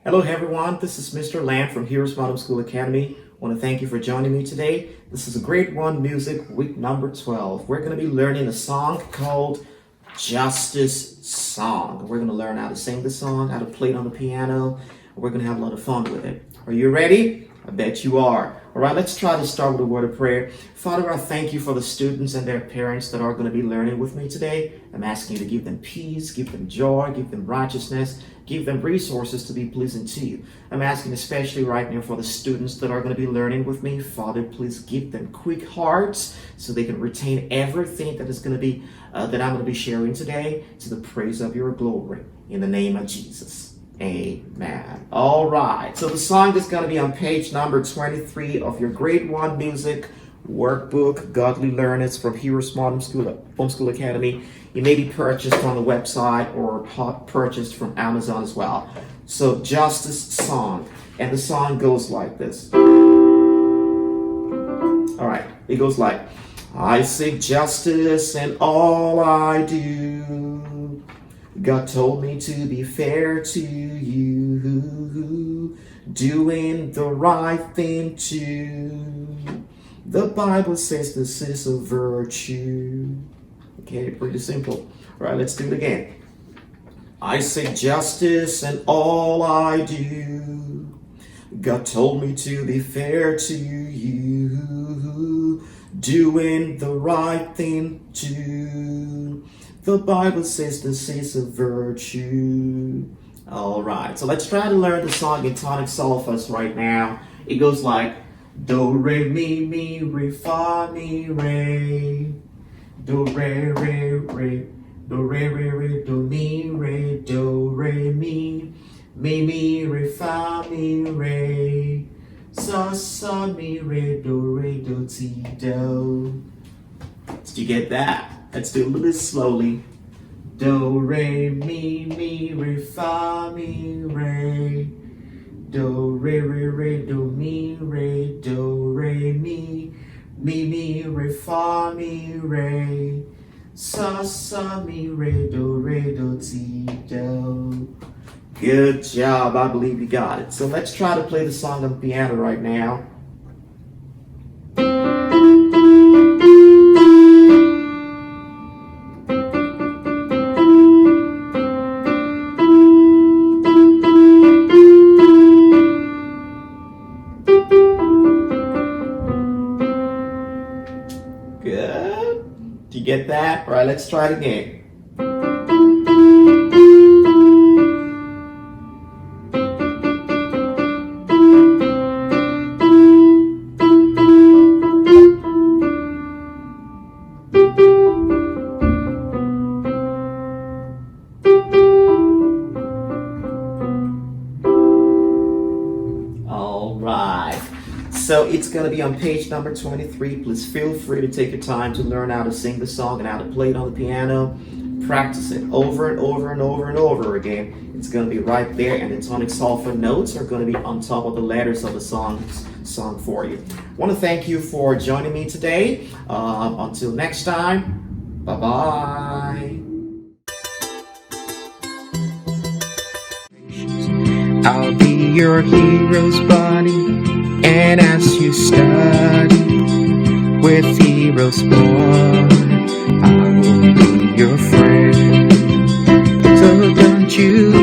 Hello everyone, this is Mr. Lamb from HeroesMart Homeschool Academy. I want to thank you for joining me today. This is a grade 1 music week number 12. We're going to be learning a song called Justice Song. We're going to learn how to sing the song, how to play it on the piano. We're going to have a lot of fun with it. Are you ready? I bet you are. All right, let's try to start with a word of prayer. Father, I thank you for the students and their parents that are going to be learning with me today. I'm asking you to give them peace, give them joy, give them righteousness, give them resources to be pleasing to you. I'm asking especially right now for the students that are going to be learning with me. Father, please give them quick hearts so they can retain everything that is going to be that I'm going to be sharing today to the praise of your glory. In the name of Jesus. Amen. All right. So the song is going to be on page number 23 of your grade 1 music workbook, Godly Learners from HeroesMart Homeschool Academy. It may be purchased on the website or purchased from Amazon as well. So Justice Song. And the song goes like this. All right. It goes like, I seek justice in all I do. God told me to be fair to you, doing the right thing too. The Bible says this is a virtue. Okay, pretty simple. All right, let's do it again. I seek justice in all I do. God told me to be fair to you, doing the right thing too. The Bible says this is a virtue. All right, so let's try to learn the song in tonic-solfa right now. It goes like, do, re, mi, re, fa, mi, re. Do, re, re. Do, re, re, do, mi, re, mi, re, fa, mi, re. Sa, mi, do, ti, do. Did you get that? Let's do it a little bit slowly. Do, re, mi, re, fa, mi, re. Do, re, do, mi, re, fa, mi, re. Sa, mi, do, ti, do. Good job. I believe you got it. So let's try to play the song on the piano right now. Good. Do you get that? All right, let's try it again. All right. So it's going to be on page number 23. Please feel free to take your time to learn how to sing the song and how to play it on the piano. Practice it over and over and over and over again. It's going to be right there, and the tonic-solfa notes are going to be on top of the letters of the song for you. I want to thank you for joining me today. Until next time, bye-bye. I'll be your hero's buddy. And as you study with HeroesMart, I will be your friend. So don't you